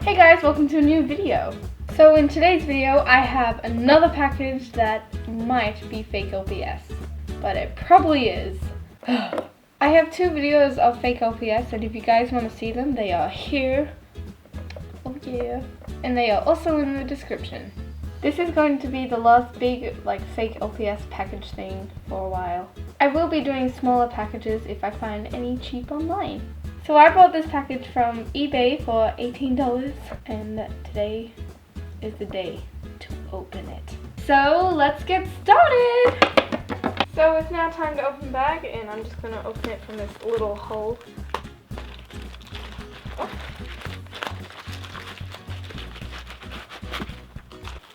Hey guys, welcome to a new video. So in today's video, I have another package that might be fake LPS, but it probably is. I have two videos of fake LPS, and if you guys want to see them, they are here. Oh yeah. And they are also in the description. This is going to be the last big fake LPS package thing for a while. I will be doing smaller packages if I find any cheap online. So I bought this package from eBay for $18, and today is the day to open it. So let's get started! So it's now time to open the bag, and I'm just going to open it from this little hole. Oh.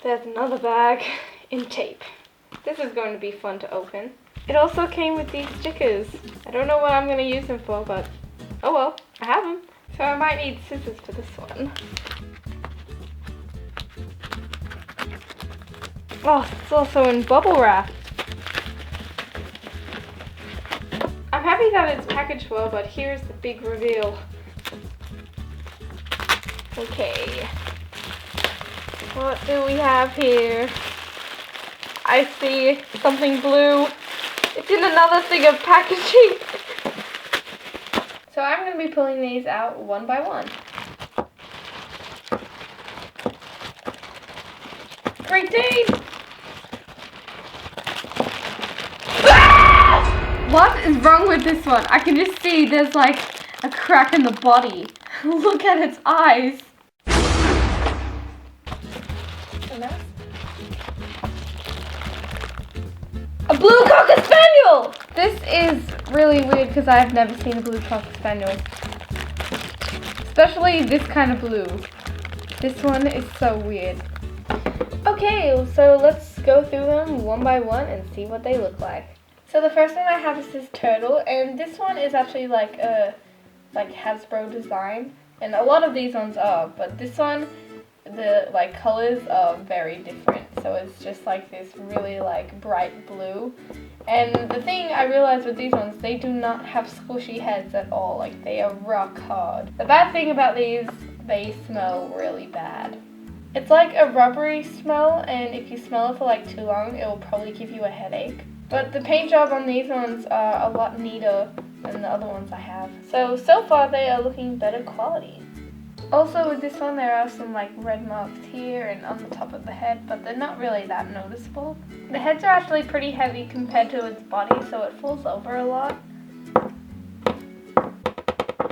There's another bag in tape. This is going to be fun to open. It also came with these stickers. I don't know what I'm going to use them for, but oh well, I have them. So I might need scissors for this one. Oh, it's also in bubble wrap. I'm happy that it's packaged well, but here's the big reveal. Okay. What do we have here? I see something blue. It's in another thing of packaging. So I'm going to be pulling these out one by one. Great day! Ah! What is wrong with this one? I can just see there's like a crack in the body. Look at its eyes. A blue cocker spaniel! This is really weird because I've never seen a blue cocker spaniel. Especially this kind of blue. This one is so weird. Okay, so let's go through them one by one and see what they look like. So the first one I have is this turtle, and this one is actually like a Hasbro design, and a lot of these ones are, but this one, the colors are very different. So it's just like this really bright blue. And the thing I realized with these ones, they do not have squishy heads at all. Like, they are rock hard. The bad thing about these, they smell really bad. It's like a rubbery smell, and if you smell it for too long, it will probably give you a headache. But the paint job on these ones are a lot neater than the other ones I have. So far they are looking better quality. Also with this one, there are some red marks here and on the top of the head, but they're not really that noticeable. The heads are actually pretty heavy compared to its body, so it falls over a lot.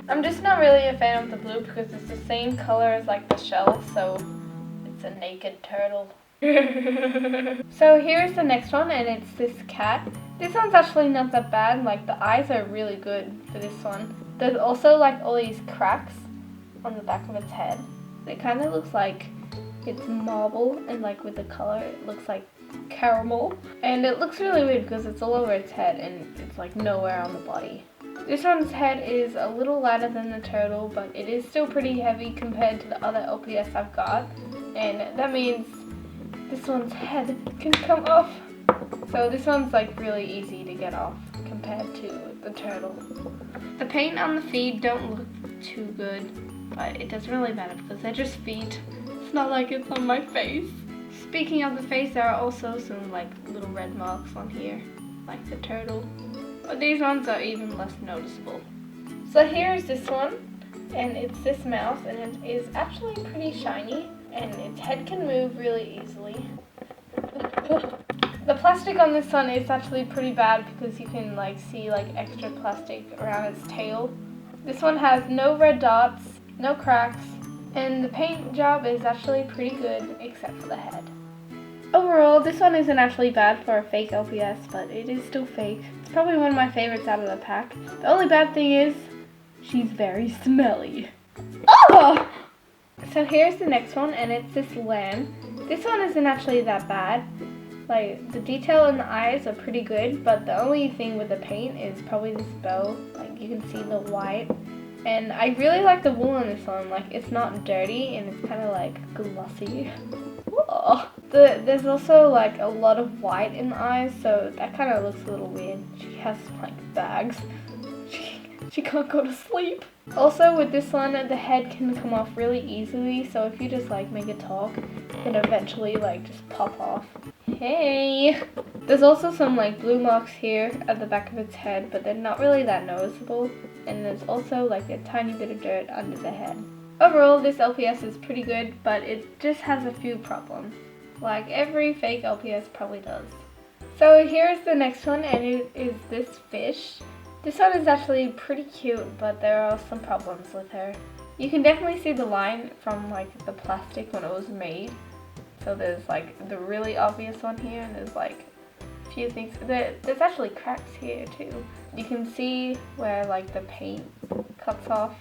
I'm just not really a fan of the blue because it's the same color as the shell, so it's a naked turtle. So here's the next one, and it's this cat. This one's actually not that bad. The eyes are really good for this one. There's also all these cracks on the back of its head. It kind of looks like it's marble, and with the color it looks like caramel, and it looks really weird because it's all over its head and it's nowhere on the body. This one's head is a little lighter than the turtle, but it is still pretty heavy compared to the other LPS I've got, and that means this one's head can come off. So this one's really easy to get off compared to the turtle. The paint on the feet don't look too good, but it doesn't really matter because they're just feet. It's not like it's on my face. Speaking of the face, there are also some little red marks on here, like the turtle. But these ones are even less noticeable. So here's this one, and it's this mouse, and it is actually pretty shiny, and its head can move really easily. The plastic on this one is actually pretty bad because you can see extra plastic around its tail. This one has no red dots, no cracks, and the paint job is actually pretty good except for the head. Overall, this one isn't actually bad for a fake LPS, but it is still fake. It's probably one of my favorites out of the pack. The only bad thing is, she's very smelly. Oh! So here's the next one, and it's this lamb. This one isn't actually that bad. The detail in the eyes are pretty good, but the only thing with the paint is probably this bow. You can see the white. And I really like the wool on this one. It's not dirty, and it's kind of glossy. Whoa. There's also a lot of white in the eyes, so that kind of looks a little weird. She has bags. She can't go to sleep. Also with this one, the head can come off really easily, so if you just like make it talk, it eventually like just pop off. Hey! There's also some like blue marks here at the back of its head, but they're not really that noticeable. And there's also like a tiny bit of dirt under the head. Overall, this LPS is pretty good, but it just has a few problems. Like every fake LPS probably does. So here's the next one, and it is this fish. This one is actually pretty cute, but there are some problems with her. You can definitely see the line from like the plastic when it was made. So there's like the really obvious one here, and there's like a few things. There's actually cracks here too. You can see where like the paint cuts off.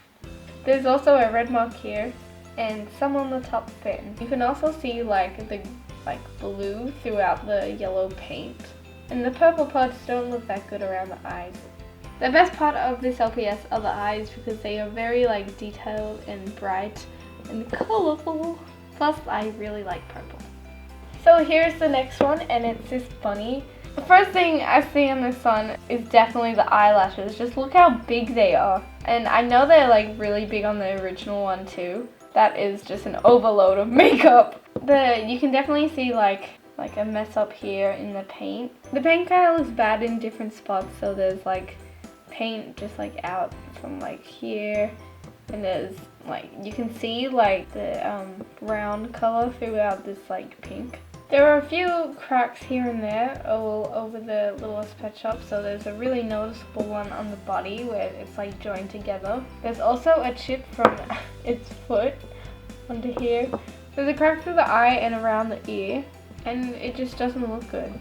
There's also a red mark here, and some on the top fin. You can also see like the blue throughout the yellow paint. And the purple parts don't look that good around the eyes. The best part of this LPS are the eyes because they are very like detailed and bright and colorful. Plus I really like purple. So here's the next one, and it's this bunny. The first thing I see on this one is definitely the eyelashes. Just look how big they are. And I know they're like really big on the original one too. That is just an overload of makeup. You can definitely see like a mess up here in the paint. The paint kind of looks bad in different spots, so there's like paint just like out from like here, and there's like you can see like the brown color throughout this like pink. There are a few cracks here and there all over the littlest pet shop, so there's a really noticeable one on the body where it's like joined together. There's also a chip from its foot under here. There's a crack through the eye and around the ear, and it just doesn't look good.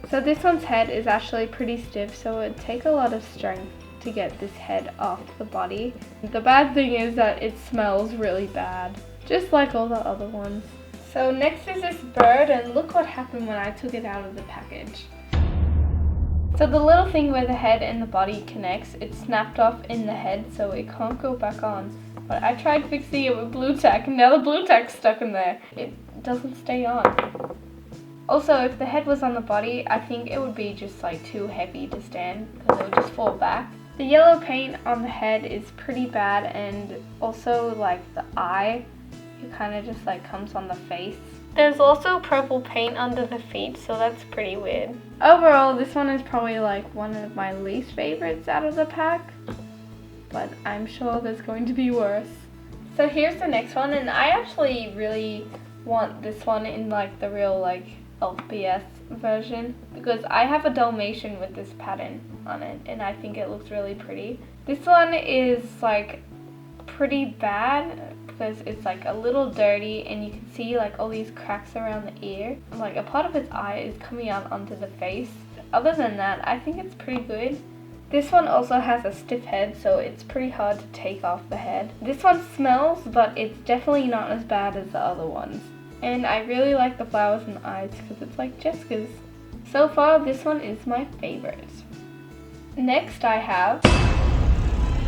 So this one's head is actually pretty stiff, so it would take a lot of strength to get this head off the body. The bad thing is that it smells really bad, just like all the other ones. So next is this bird, and look what happened when I took it out of the package. So the little thing where the head and the body connects, it snapped off in the head, so it can't go back on. But I tried fixing it with blue tack, and now the blue tack's stuck in there. It doesn't stay on. Also, if the head was on the body, I think it would be just like too heavy to stand because it would just fall back. The yellow paint on the head is pretty bad, and also like the eye, it kind of just like comes on the face. There's also purple paint under the feet, so that's pretty weird. Overall, this one is probably like one of my least favorites out of the pack, but I'm sure there's going to be worse. So here's the next one, and I actually really want this one in like the real like LPS version because I have a Dalmatian with this pattern on it, and I think it looks really pretty. This one is like pretty bad because it's like a little dirty, and you can see like all these cracks around the ear. Like a part of its eye is coming out onto the face. Other than that, I think it's pretty good. This one also has a stiff head, so it's pretty hard to take off the head. This one smells, but it's definitely not as bad as the other ones. And I really like the flowers in the eyes because it's like Jessica's. So far, this one is my favorite. Next I have...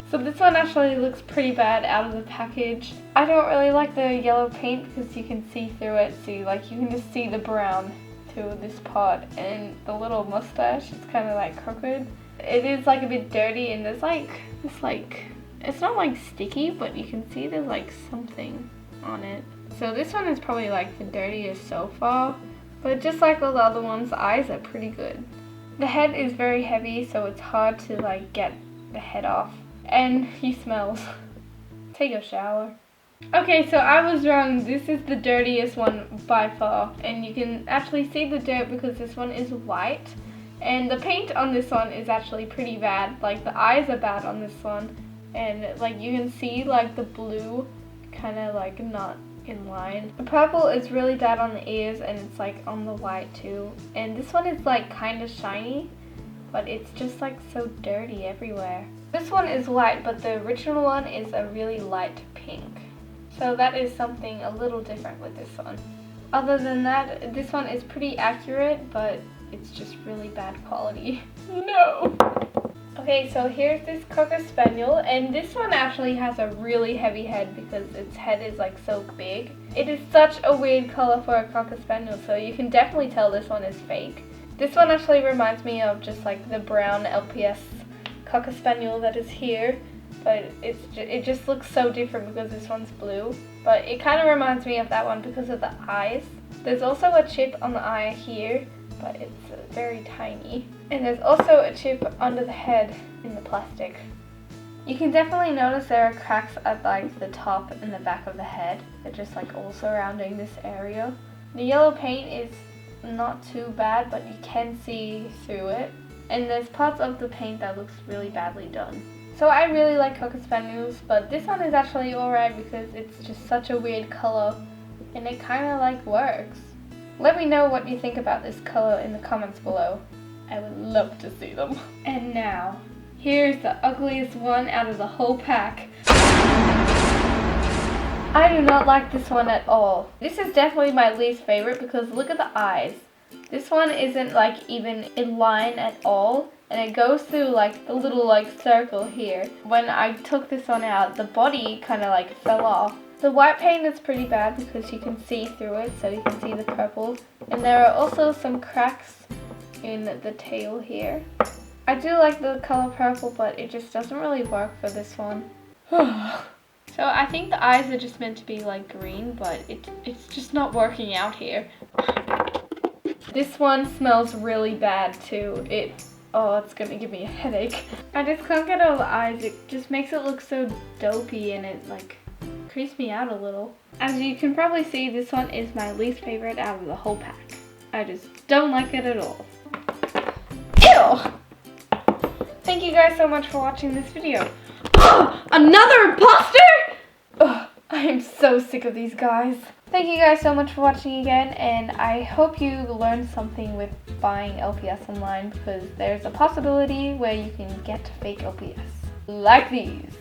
So this one actually looks pretty bad out of the package. I don't really like the yellow paint because you can see through it. See, like you can just see the brown through this part, and the little mustache is kind of like crooked. It is like a bit dirty, and there's like this like, it's not like sticky, but you can see there's like something on it. So this one is probably like the dirtiest so far, but just like all the other ones, the eyes are pretty good. The head is very heavy, so it's hard to like get the head off. And he smells. Take a shower. Okay, so I was wrong. This is the dirtiest one by far. And you can actually see the dirt because this one is white. And the paint on this one is actually pretty bad. Like the eyes are bad on this one. And like you can see like the blue kind of like not in line. The purple is really bad on the ears, and it's like on the white too. And this one is like kind of shiny, but it's just like so dirty everywhere. This one is white, but the original one is a really light pink. So that is something a little different with this one. Other than that, this one is pretty accurate, but it's just really bad quality. No! Okay, so here's this Cocker Spaniel, and this one actually has a really heavy head because its head is like so big. It is such a weird color for a Cocker Spaniel, so you can definitely tell this one is fake. This one actually reminds me of just like the brown LPS Cocker Spaniel that is here, but it just looks so different because this one's blue. But it kind of reminds me of that one because of the eyes. There's also a chip on the eye here, but it's very tiny. And there's also a chip under the head in the plastic. You can definitely notice there are cracks at like the top and the back of the head. They're just like all surrounding this area. The yellow paint is not too bad, but you can see through it. And there's parts of the paint that looks really badly done. So I really like Cocker Spaniels, but this one is actually alright because it's just such a weird color and it kind of like works. Let me know what you think about this color in the comments below. I would love to see them. And now, here's the ugliest one out of the whole pack. I do not like this one at all. This is definitely my least favorite because look at the eyes. This one isn't like even in line at all, and it goes through like the little like circle here. When I took this one out, the body kind of like fell off. The white paint is pretty bad because you can see through it, so you can see the purple. And there are also some cracks in the tail here. I do like the color purple, but it just doesn't really work for this one. So I think the eyes are just meant to be like green, but it's just not working out here. This one smells really bad too. Oh, it's gonna give me a headache. I just can't get all the eyes. It just makes it look so dopey and it like creeps me out a little. As you can probably see, this one is my least favorite out of the whole pack. I just don't like it at all. Ew! Thank you guys so much for watching this video. Another imposter? Ugh, I am so sick of these guys. Thank you guys so much for watching again, and I hope you learned something with buying LPS online because there's a possibility where you can get fake LPS. Like these.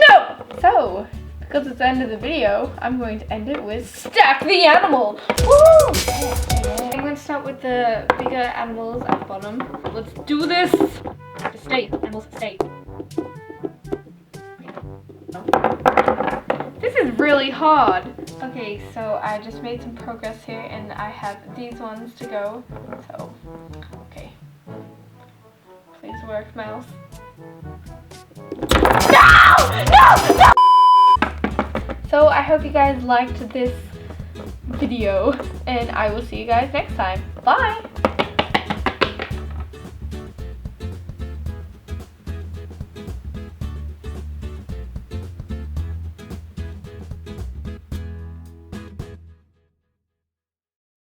No! So, because it's the end of the video, I'm going to end it with Stack the Animal! Woo! I'm going to start with the bigger animals at the bottom. Let's do this! Stay, animals, stay. This is really hard. Okay, so I just made some progress here and I have these ones to go. So, okay. Please work, mouse. No! No! No! So I hope you guys liked this video and I will see you guys next time. Bye!